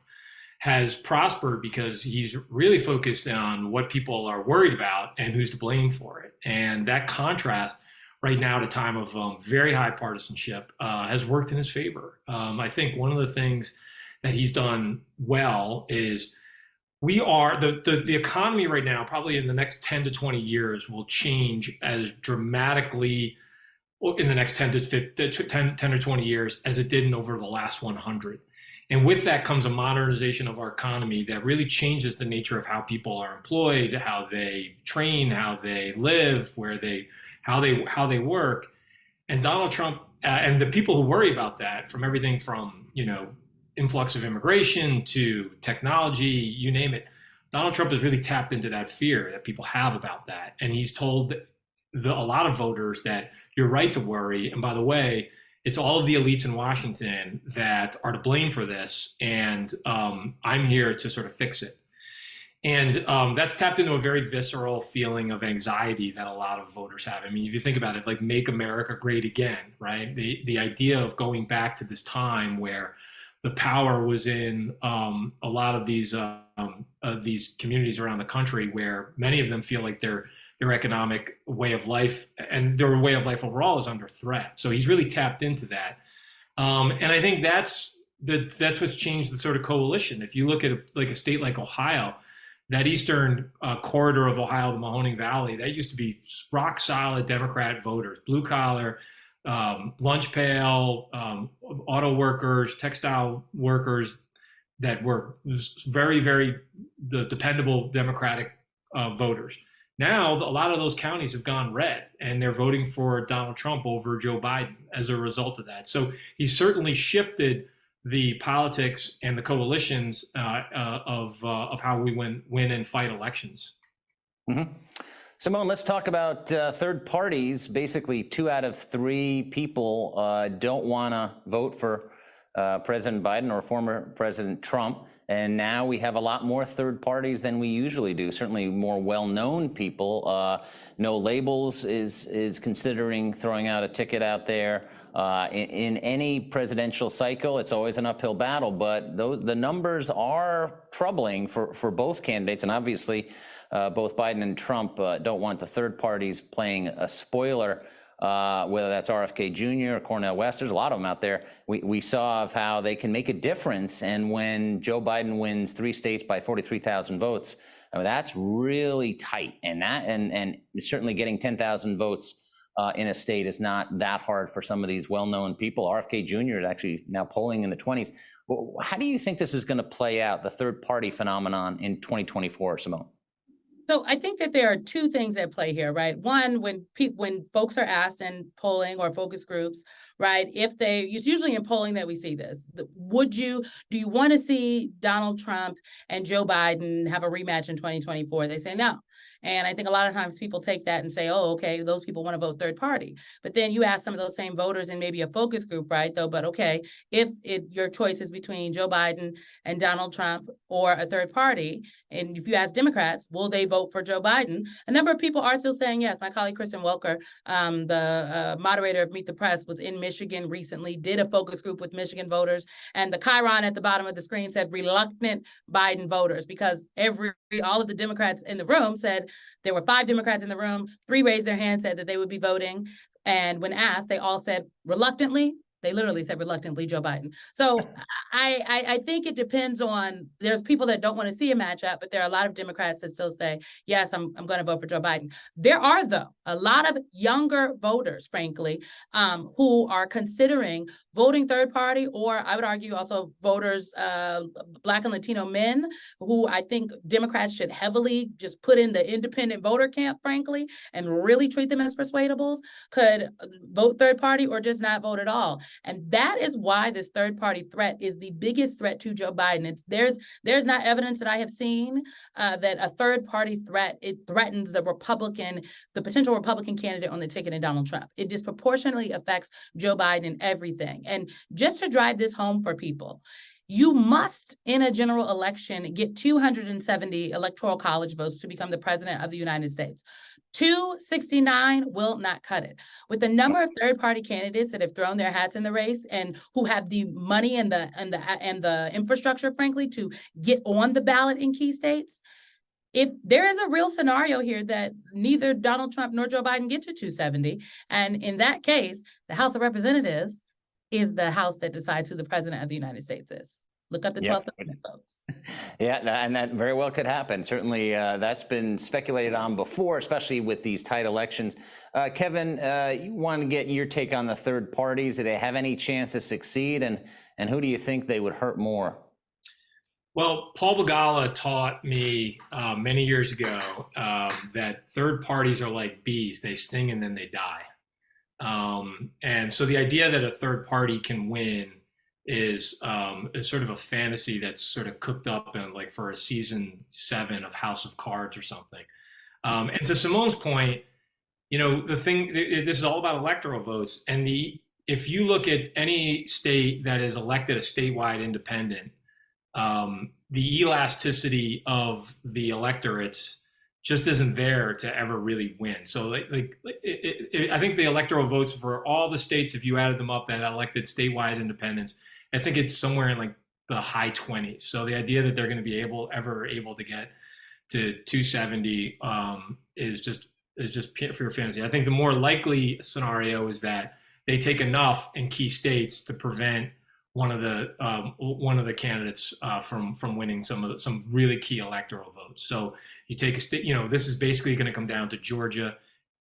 has prospered because he's really focused on what people are worried about and who's to blame for it. And that contrast right now at a time of very high partisanship has worked in his favor. I think one of the things that he's done well is the economy right now, probably in the next 10 to 20 years, will change as dramatically in the next 10 or 20 years as it did in over the last 100. And with that comes a modernization of our economy that really changes the nature of how people are employed, how they train, how they live, how they work. And Donald Trump and the people who worry about that, from everything from influx of immigration to technology, you name it, Donald Trump has really tapped into that fear that people have about that, and he's told a lot of voters that you're right to worry. And by the way, it's all of the elites in Washington that are to blame for this, and I'm here to sort of fix it. And that's tapped into a very visceral feeling of anxiety that a lot of voters have. I mean, if you think about it, like Make America Great Again, right? The idea of going back to this time where the power was in a lot of these communities around the country, where many of them feel like their economic way of life and their way of life overall is under threat. So he's really tapped into that. And I think that's what's changed the sort of coalition. If you look at a state like Ohio, that eastern corridor of Ohio, the Mahoning Valley, that used to be rock solid Democrat voters, blue collar, lunch pail, auto workers, textile workers, that were very, very dependable Democratic voters. Now, a lot of those counties have gone red, and they're voting for Donald Trump over Joe Biden as a result of that. So he's certainly shifted the politics and the coalitions of how we win and fight elections. Mm-hmm. Symone, let's talk about third parties. Basically, 2 out of 3 people don't want to vote for President Biden or former President Trump. And now we have a lot more third parties than we usually do. Certainly more well-known people. No Labels is considering throwing out a ticket out there. In any presidential cycle, it's always an uphill battle, but the numbers are troubling for both candidates. And obviously, both Biden and Trump don't want the third parties playing a spoiler, whether that's RFK Jr. or Cornel West. There's a lot of them out there. We saw of how they can make a difference. And when Joe Biden wins 3 states by 43,000 votes, I mean, that's really tight. And certainly getting 10,000 votes in a state is not that hard for some of these well-known people. RFK Jr. is actually now polling in the 20s. How do you think this is going to play out, the third party phenomenon in 2024, Symone? So I think that there are 2 things at play here, right? One, when folks are asked in polling or focus groups, right, it's usually in polling that we see this. Do you want to see Donald Trump and Joe Biden have a rematch in 2024? They say no. And I think a lot of times people take that and say, oh, okay, those people want to vote third party. But then you ask some of those same voters in maybe a focus group, right, though, but okay, if your choice is between Joe Biden and Donald Trump or a third party, and if you ask Democrats, will they vote for Joe Biden? A number of people are still saying yes. My colleague, Kristen Welker, the moderator of Meet the Press, was in Michigan recently, did a focus group with Michigan voters, and the chyron at the bottom of the screen said reluctant Biden voters, because all of the Democrats in the room said, there were 5 Democrats in the room, 3 raised their hand, said that they would be voting. And when asked, they all said reluctantly. They literally said reluctantly Joe Biden. So I think it depends on, there's people that don't want to see a matchup, but there are a lot of Democrats that still say, yes, I'm going to vote for Joe Biden. There are, though, a lot of younger voters, frankly, who are considering voting third party, or I would argue also voters, Black and Latino men, who I think Democrats should heavily just put in the independent voter camp, frankly, and really treat them as persuadables, could vote third party or just not vote at all. And that is why this third party threat is the biggest threat to Joe Biden. There's not evidence that I have seen that a third party threat, it threatens the potential Republican candidate on the ticket in Donald Trump. It disproportionately affects Joe Biden in everything. And just to drive this home for people, you must, in a general election, get 270 electoral college votes to become the president of the United States. 269 will not cut it. With the number of third-party candidates that have thrown their hats in the race and who have the money and the infrastructure, frankly, to get on the ballot in key states, if there is a real scenario here that neither Donald Trump nor Joe Biden get to 270, and in that case, the House of Representatives is the House that decides who the president of the United States is. Look up the 12th votes. Yeah, and that very well could happen. Certainly, that's been speculated on before, especially with these tight elections. Kevin, you want to get your take on the third parties. Do they have any chance to succeed? And who do you think they would hurt more? Well, Paul Begala taught me many years ago that third parties are like bees. They sting and then they die. And so the idea that a third party can win is sort of a fantasy that's sort of cooked up in, like, for a season 7 of House of Cards or something. And to Symone's point, this is all about electoral votes. And if you look at any state that has elected a statewide independent, the elasticity of the electorates just isn't there to ever really win. So I think the electoral votes for all the states, if you added them up, that elected statewide independents, I think it's somewhere in like the high 20s. So the idea that they're going to be able to get to 270 is just pure fantasy. I think the more likely scenario is that they take enough in key states to prevent one of the candidates from winning some really key electoral votes. So you take a state, this is basically going to come down to Georgia,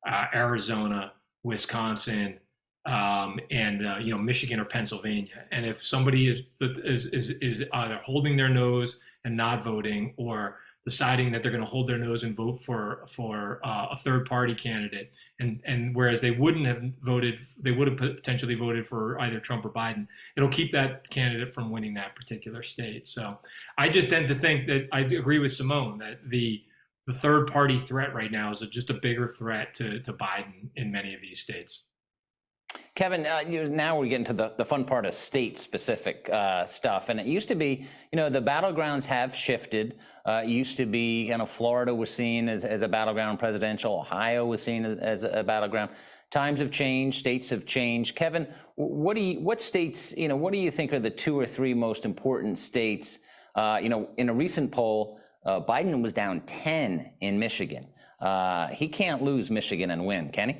Arizona, Wisconsin, and Michigan or Pennsylvania. And if somebody is either holding their nose and not voting, or deciding that they're going to hold their nose and vote for a third party candidate, and whereas they wouldn't have voted, they would have potentially voted for either Trump or Biden, it'll keep that candidate from winning that particular state. So I just tend to think that I agree with Symone that the third party threat right now is just a bigger threat to Biden in many of these states. Kevin, now we're getting to the fun part of state-specific stuff. And it used to be, the battlegrounds have shifted. It used to be, Florida was seen as a battleground presidential. Ohio was seen as a battleground. Times have changed. States have changed. Kevin, what states, what do you think are the 2 or 3 most important states? In a recent poll, Biden was down 10 in Michigan. He can't lose Michigan and win, can he?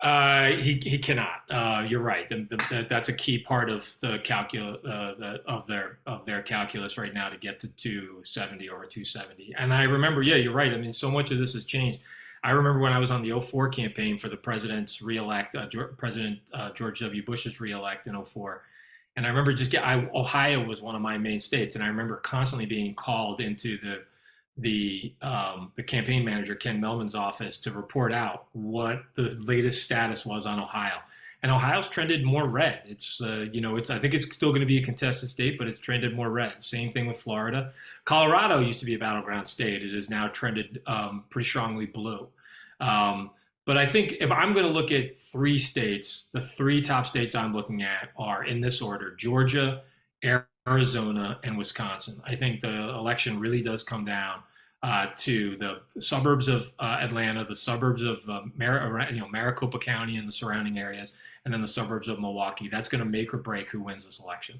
He cannot. You're right. That's a key part of the of their calculus right now to get to 270 or 270. And I remember, yeah, you're right. I mean, so much of this has changed. I remember when I was on the 04 campaign for the president's reelect, President George W. Bush's reelect in 04. And I remember Ohio was one of my main states, and I remember constantly being called into the campaign manager, Ken Melman's office, to report out what the latest status was on Ohio. And Ohio's trended more red. I think it's still going to be a contested state, but it's trended more red. Same thing with Florida. Colorado used to be a battleground state. It has now trended pretty strongly blue. But I think if I'm going to look at 3 states, the 3 top states I'm looking at are in this order: Georgia, Arizona, and Wisconsin. I think the election really does come down to the suburbs of Atlanta, the suburbs of Maricopa County and the surrounding areas, and then the suburbs of Milwaukee. That's going to make or break who wins this election.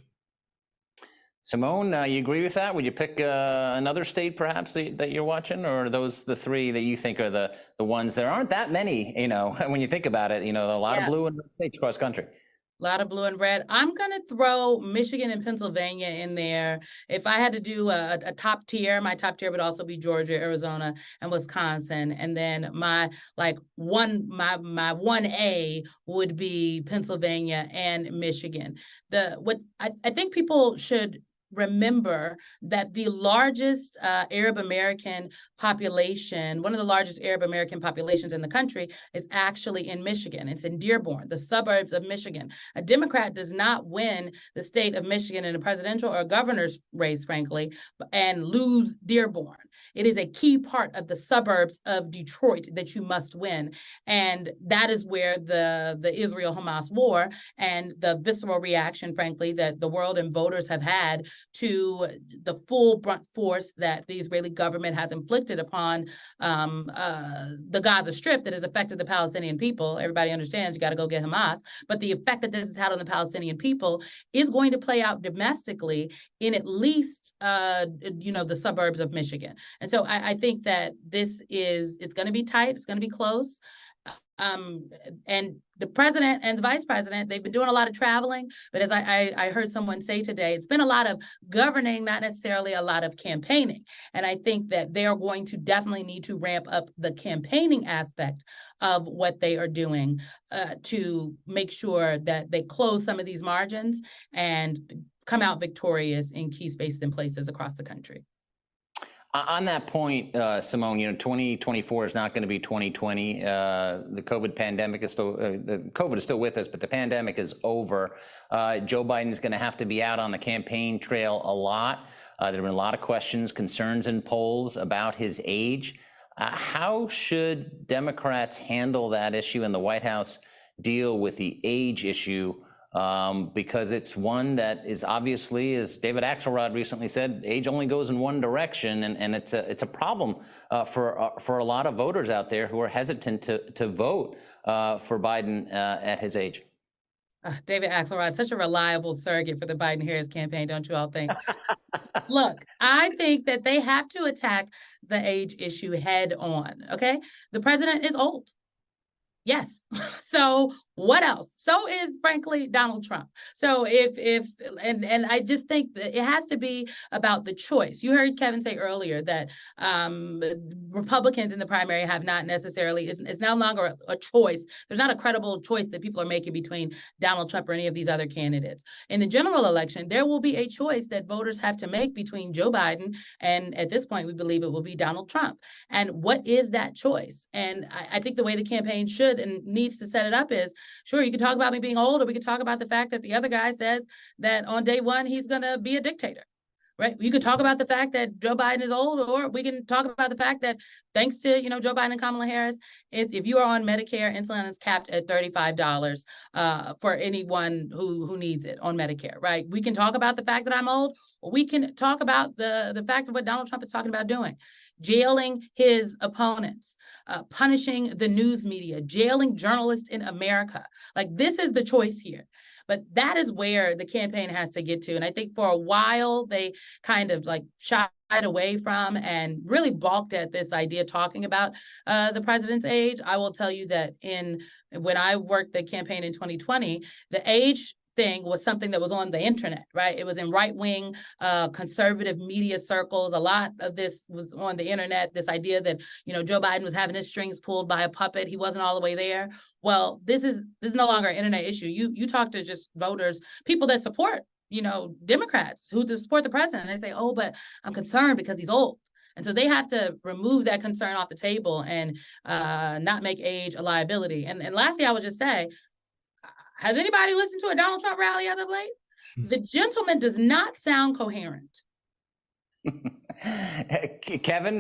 Symone, you agree with that? Would you pick another state perhaps that you're watching, or are those the 3 that you think are the ones? There aren't that many, when you think about it, a lot of blue and red states across the country. A lot of blue and red. I'm going to throw Michigan and Pennsylvania in there. If I had to do a top tier, my top tier would also be Georgia, Arizona, and Wisconsin. And then my 1A would be Pennsylvania and Michigan. I think people should remember that the largest Arab American population, one of the largest Arab American populations in the country, is actually in Michigan. It's in Dearborn, the suburbs of Michigan. A Democrat does not win the state of Michigan in a presidential or governor's race, frankly, and lose Dearborn. It is a key part of the suburbs of Detroit that you must win. And that is where the Israel-Hamas war and the visceral reaction, frankly, that the world and voters have had to the full brunt force that the Israeli government has inflicted upon the Gaza Strip that has affected the Palestinian people. Everybody understands you got to go get Hamas. But the effect that this has had on the Palestinian people is going to play out domestically in at least, the suburbs of Michigan. And so I think that it's going to be tight. It's going to be close. And the president and the vice president, they've been doing a lot of traveling, but as I heard someone say today, it's been a lot of governing, not necessarily a lot of campaigning. And I think that they are going to definitely need to ramp up the campaigning aspect of what they are doing to make sure that they close some of these margins and come out victorious in key spaces and places across the country. On that point, Symone, 2024 is not going to be 2020. The COVID pandemic is still, COVID is still with us, but the pandemic is over. Joe Biden is going to have to be out on the campaign trail a lot. There have been a lot of questions, concerns in polls about his age. How should Democrats handle that issue and the White House deal with the age issue? Because it's one that is obviously, as David Axelrod recently said, age only goes in one direction, and it's a problem for a lot of voters out there who are hesitant to vote for Biden at his age. David Axelrod, such a reliable surrogate for the Biden-Harris campaign, don't you all think? Look, I think that they have to attack the age issue head on, okay? The president is old. Yes. So what else? So is, frankly, Donald Trump. So and I just think that it has to be about the choice. You heard Kevin say earlier that Republicans in the primary have not necessarily, it's no longer a choice. There's not a credible choice that people are making between Donald Trump or any of these other candidates. In the general election, there will be a choice that voters have to make between Joe Biden and, at this point, we believe it will be Donald Trump. And what is that choice? And I think the way the campaign should and needs to set it up is, sure, you can talk about me being old, or we can talk about the fact that the other guy says that on day one, he's going to be a dictator, right? You could talk about the fact that Joe Biden is old, or we can talk about the fact that thanks to, Joe Biden and Kamala Harris, if you are on Medicare, insulin is capped at $35 for anyone who needs it on Medicare, right? We can talk about the fact that I'm old, or we can talk about the fact of what Donald Trump is talking about doing. Jailing his opponents, punishing the news media, jailing journalists in America. Like, this is the choice here. But that is where the campaign has to get to. And I think for a while, they kind of like shied away from and really balked at this idea talking about the president's age. I will tell you that when I worked the campaign in 2020, the age thing was something that was on the internet, right? It was in right-wing conservative media circles. A lot of this was on the internet, this idea that, Joe Biden was having his strings pulled by a puppet. He wasn't all the way there. Well, this is no longer an internet issue. You talk to just voters, people that support, Democrats who support the president. And they say, oh, but I'm concerned because he's old. And so they have to remove that concern off the table and not make age a liability. And lastly, I would just say, has anybody listened to a Donald Trump rally as of late? The gentleman does not sound coherent. Kevin,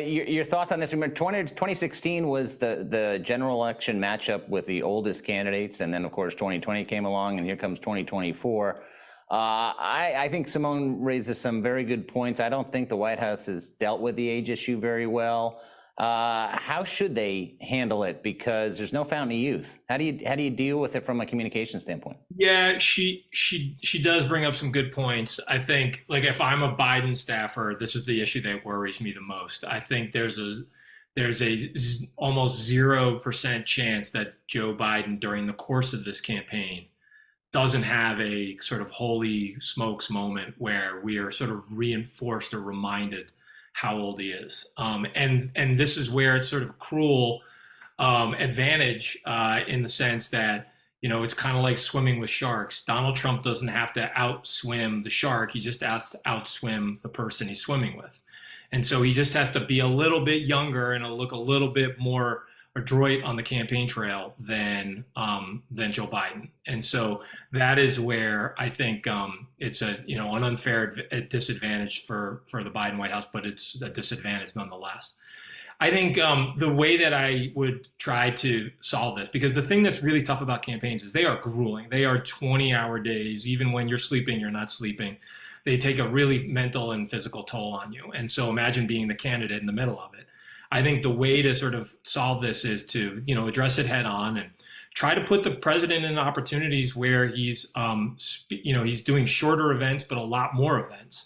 your thoughts on this? Remember, 2016 was the general election matchup with the oldest candidates, and then of course 2020 came along, and here comes 2024. I think Symone raises some very good points. I don't think the White House has dealt with the age issue very well. How should they handle it? Because there's no fountain of youth. How do you deal with it from a communication standpoint? Yeah, she does bring up some good points. I think, like, if I'm a Biden staffer, this is the issue that worries me the most. I think there's a almost 0% chance that Joe Biden during the course of this campaign doesn't have a sort of holy smokes moment where we are sort of reinforced or reminded how old he is. And this is where it's sort of cruel advantage in the sense that, it's kind of like swimming with sharks. Donald Trump doesn't have to outswim the shark. He just has to outswim the person he's swimming with. And so he just has to be a little bit younger and look a little bit more adroit on the campaign trail than Joe Biden. And so that is where I think it's an unfair disadvantage for the Biden White House, but it's a disadvantage nonetheless. I think the way that I would try to solve this, because the thing that's really tough about campaigns is they are grueling. They are 20-hour days. Even when you're sleeping, you're not sleeping. They take a really mental and physical toll on you. And so imagine being the candidate in the middle of it. I think the way to sort of solve this is to, address it head on and try to put the president in opportunities where he's, he's doing shorter events, but a lot more events.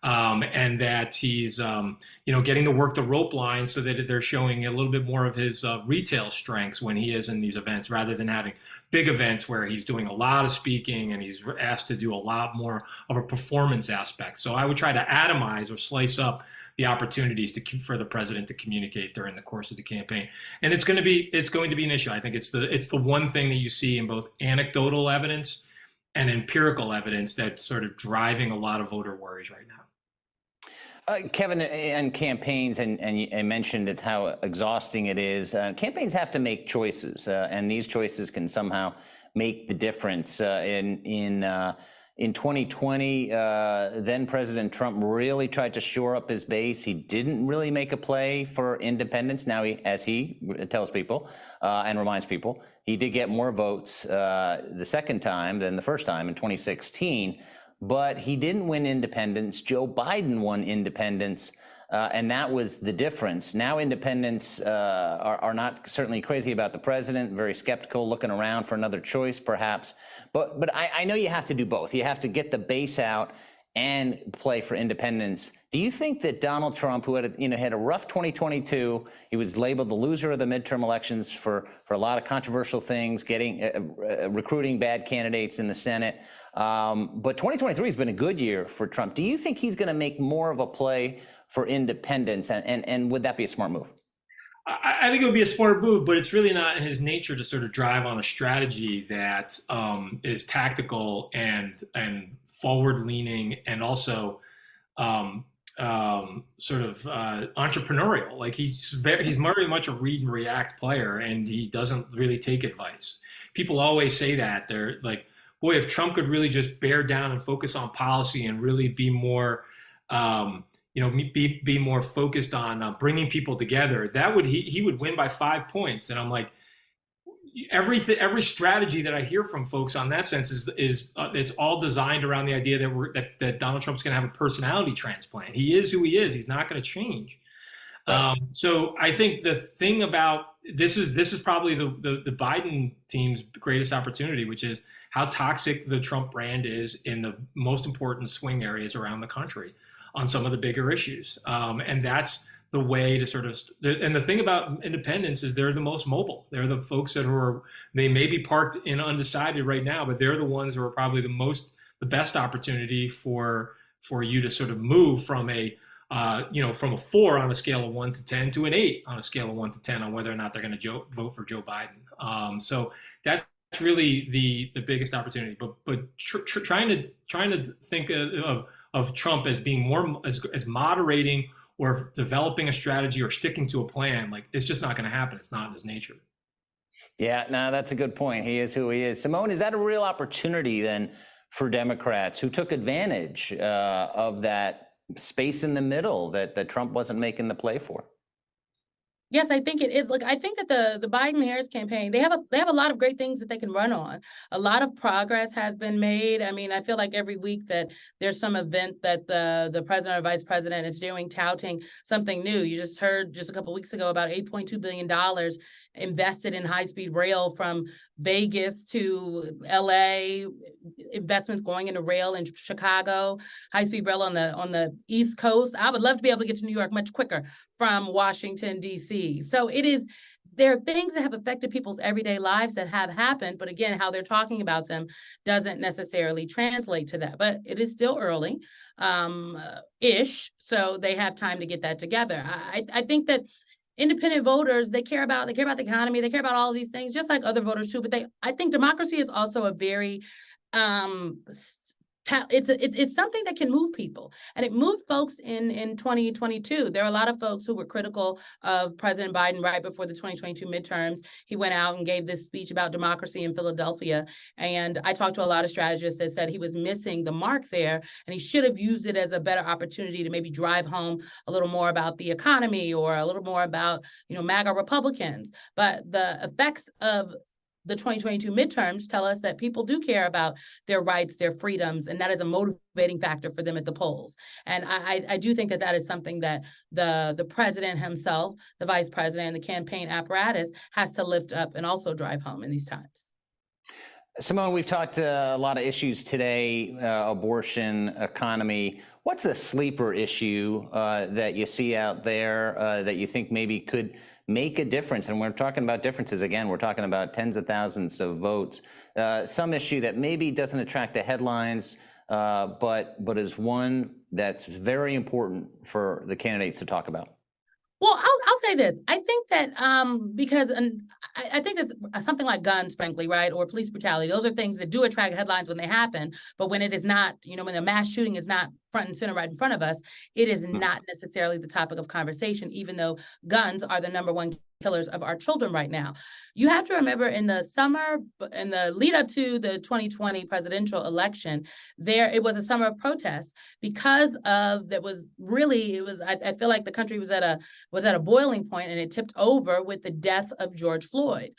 And that he's, getting to work the rope line so that they're showing a little bit more of his retail strengths when he is in these events, rather than having big events where he's doing a lot of speaking and he's asked to do a lot more of a performance aspect. So I would try to atomize or slice up the opportunities for the president to communicate during the course of the campaign. And it's going to be an issue. I think it's the one thing that you see in both anecdotal evidence and empirical evidence that's sort of driving a lot of voter worries right now. Kevin, and campaigns, and you mentioned it's how exhausting it is. Campaigns have to make choices, and these choices can somehow make the difference. In 2020, then President Trump really tried to shore up his base. He didn't really make a play for independence. Now, as he tells people and reminds people, he did get more votes the second time than the first time in 2016. But he didn't win independence. Joe Biden won independence, and that was the difference. Now independents are not certainly crazy about the president, very skeptical, looking around for another choice perhaps. But I know you have to do both. You have to get the base out and play for independence. Do you think that Donald Trump, who had a rough 2022, he was labeled the loser of the midterm elections for a lot of controversial things, recruiting bad candidates in the Senate, but 2023 has been a good year for Trump. Do you think he's going to make more of a play for independence, and would that be a smart move? I think it would be a smart move, but it's really not in his nature to sort of drive on a strategy that is tactical and forward-leaning, and also sort of entrepreneurial. Like he's very much a read and react player, and he doesn't really take advice. People always say that. They're like, boy, if Trump could really just bear down and focus on policy and really be more be more focused on bringing people together, he would win by 5 points. And I'm like, every strategy that I hear from folks on that sense is it's all designed around the idea that Donald Trump's going to have a personality transplant. He is who he is. He's not going to change. So I think the thing about this is probably the Biden team's greatest opportunity, which is how toxic the Trump brand is in the most important swing areas around the country on some of the bigger issues. And that's the way to and the thing about independents is they're the most mobile. They're the folks they may be parked in undecided right now, but they're the ones who are probably the best opportunity for you to sort of move from from a 4 on a scale of 1 to 10 to an 8 on a scale of 1 to 10 on whether or not they're going to vote for Joe Biden. So that's really the biggest opportunity. But trying to think of Trump as being more as moderating or developing a strategy or sticking to a plan, like, it's just not going to happen. It's not in his nature. Yeah, no, that's a good point. He is who he is. Symone, is that a real opportunity then for Democrats who took advantage of that space in the middle that Trump wasn't making the play for? Yes, I think it is. Look, I think that the Biden-Harris campaign, they have a lot of great things that they can run on. A lot of progress has been made. I mean, I feel like every week that there's some event that the president or vice president is doing, touting something new. You just heard just a couple of weeks ago about $8.2 billion invested in high-speed rail from Vegas to LA, investments going into rail in Chicago, high-speed rail on the East Coast. I would love to be able to get to New York much quicker from Washington, D.C. So there are things that have affected people's everyday lives that have happened, but again, how they're talking about them doesn't necessarily translate to that. But it is still early, ish, so they have time to get that together. I think that independent voters, they care about the economy, they care about all of these things, just like other voters too. But I think democracy is also a very it's something that can move people, and it moved folks in 2022. There are a lot of folks who were critical of President Biden right before the 2022 midterms. He went out and gave this speech about democracy in Philadelphia, and I talked to a lot of strategists that said he was missing the mark there, and he should have used it as a better opportunity to maybe drive home a little more about the economy or a little more about MAGA Republicans. But the effects of the 2022 midterms tell us that people do care about their rights, their freedoms, and that is a motivating factor for them at the polls. And I do think that is something that the president himself, the vice president, and the campaign apparatus has to lift up and also drive home in these times. Symone, we've talked a lot of issues today, abortion, economy. What's a sleeper issue that you see out there that you think maybe could make a difference? And we're talking about differences again. We're talking about tens of thousands of votes. Some issue that maybe doesn't attract the headlines, but is one that's very important for the candidates to talk about. Well, I'll say this. I think that because I think it's something like guns, frankly, right, or police brutality. Those are things that do attract headlines when they happen, but when it is not, when a mass shooting is not front and center right in front of us, it is not necessarily the topic of conversation, even though guns are the number one killers of our children right now. You have to remember in the summer, in the lead up to the 2020 presidential election, it was a summer of protests because of I feel like the country was at a boiling point, and it tipped over with the death of George Floyd.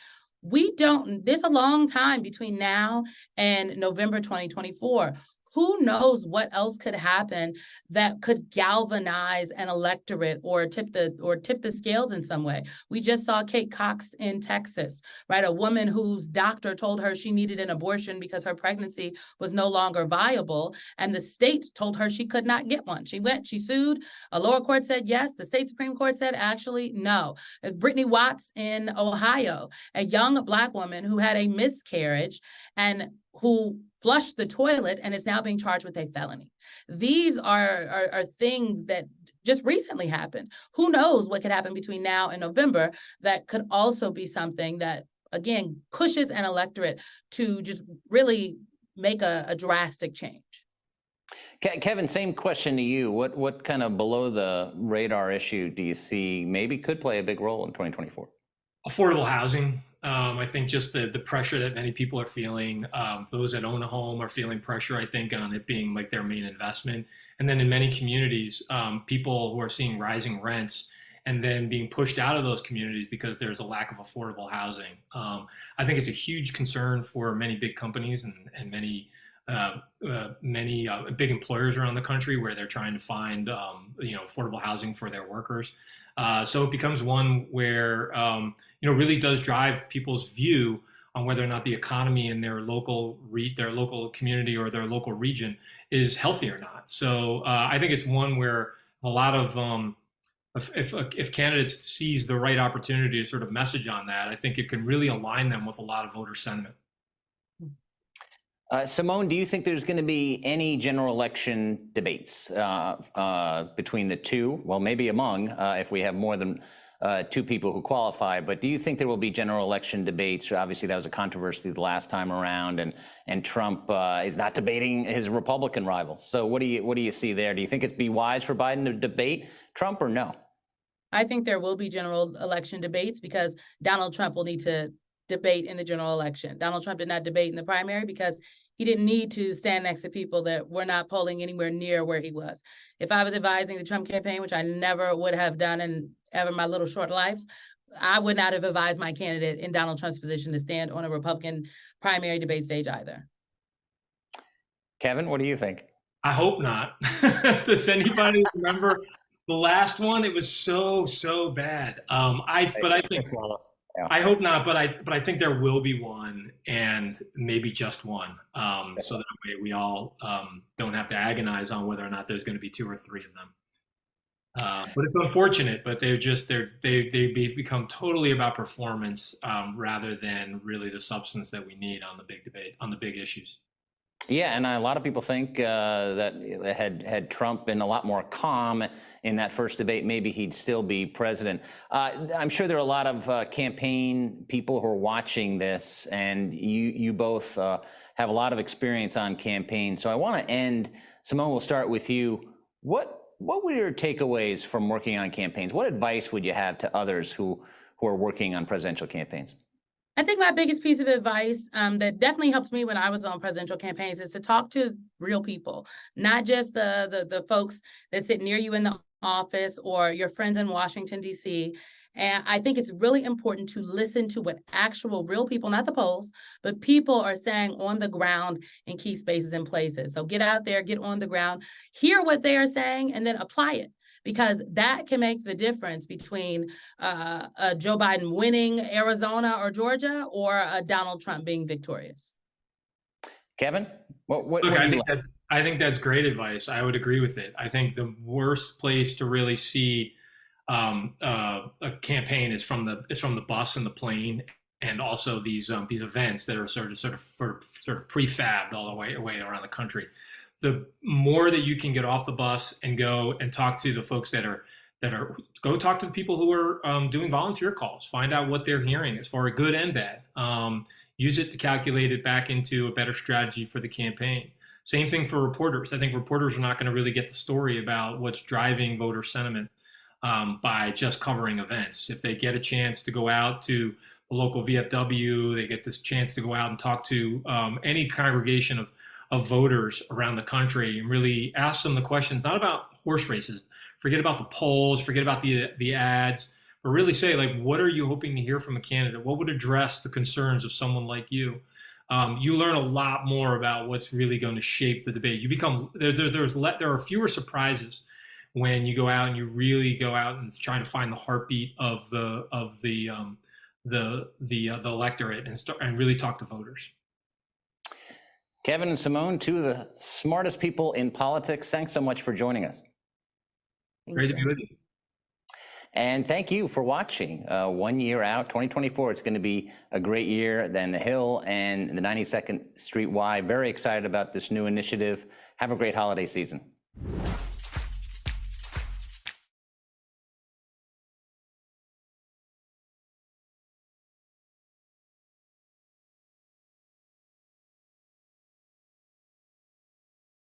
There's a long time between now and November 2024. Who knows what else could happen that could galvanize an electorate or tip the scales in some way? We just saw Kate Cox in Texas, right? A woman whose doctor told her she needed an abortion because her pregnancy was no longer viable, and the state told her she could not get one. She sued. A lower court said yes. The state Supreme Court said actually no. Brittany Watts in Ohio, a young Black woman who had a miscarriage and who flushed the toilet and is now being charged with a felony. These are things that just recently happened. Who knows what could happen between now and November that could also be something that, again, pushes an electorate to just really make a drastic change. Kevin, same question to you. What kind of below the radar issue do you see maybe could play a big role in 2024? Affordable housing. I think just the pressure that many people are feeling, those that own a home are feeling pressure, I think, on it being like their main investment. And then in many communities, people who are seeing rising rents and then being pushed out of those communities because there's a lack of affordable housing. I think it's a huge concern for many big companies and many big employers around the country where they're trying to find affordable housing for their workers. So it becomes one where really does drive people's view on whether or not the economy in their local community or their local region is healthy or not. So I think it's one where a lot of if candidates seize the right opportunity to sort of message on that, I think it can really align them with a lot of voter sentiment. Symone, do you think there's going to be any general election debates between the two? Well, maybe among, if we have more than two people who qualify, but do you think there will be general election debates? Obviously, that was a controversy the last time around, and Trump is not debating his Republican rivals. So what do you see there? Do you think it'd be wise for Biden to debate Trump or no? I think there will be general election debates because Donald Trump will need to debate in the general election. Donald Trump did not debate in the primary because he didn't need to stand next to people that were not polling anywhere near where he was. If I was advising the Trump campaign, which I never would have done in ever my little short life, I would not have advised my candidate in Donald Trump's position to stand on a Republican primary debate stage either. Kevin, what do you think? I hope not. Does anybody remember the last one? It was so bad. I think I hope not, but I think there will be one, and maybe just one, so that way we all don't have to agonize on whether or not there's going to be two or three of them. But it's unfortunate, but they become totally about performance rather than really the substance that we need on the big debate, on the big issues. Yeah, and a lot of people think that had Trump been a lot more calm in that first debate, maybe he'd still be president. I'm sure there are a lot of campaign people who are watching this, and you both have a lot of experience on campaigns. So I want to end, Symone, we'll start with you. What were your takeaways from working on campaigns? What advice would you have to others who are working on presidential campaigns? I think my biggest piece of advice that definitely helped me when I was on presidential campaigns is to talk to real people, not just the folks that sit near you in the office or your friends in Washington, D.C. And I think it's really important to listen to what actual real people, not the polls, but people are saying on the ground in key spaces and places. So get out there, get on the ground, hear what they are saying, and then apply it. Because that can make the difference between Joe Biden winning Arizona or Georgia or Donald Trump being victorious. Kevin, what I think that's great advice. I would agree with it. I think the worst place to really see a campaign is from the bus and the plane, and also these events that are sort of prefabbed all the way around the country. The more that you can get off the bus and go and talk to the folks go talk to the people who are doing volunteer calls, find out what they're hearing as far as good and bad. Use it to calculate it back into a better strategy for the campaign. Same thing for reporters. I think reporters are not going to really get the story about what's driving voter sentiment by just covering events. If they get a chance to go out to the local VFW, they get this chance to go out and talk to any congregation of voters around the country and really ask them the questions, not about horse races, forget about the polls, forget about the ads, but really say, like, what are you hoping to hear from a candidate? What would address the concerns of someone like you? You learn a lot more about what's really going to shape the debate. You become there are fewer surprises when you go out and you really go out and try to find the heartbeat of the electorate and really talk to voters. Kevin and Symone, two of the smartest people in politics. Thanks so much for joining us. Great to be with you. And thank you for watching. 1 year out, 2024. It's going to be a great year. Then the Hill and the 92nd Street Y. Very excited about this new initiative. Have a great holiday season.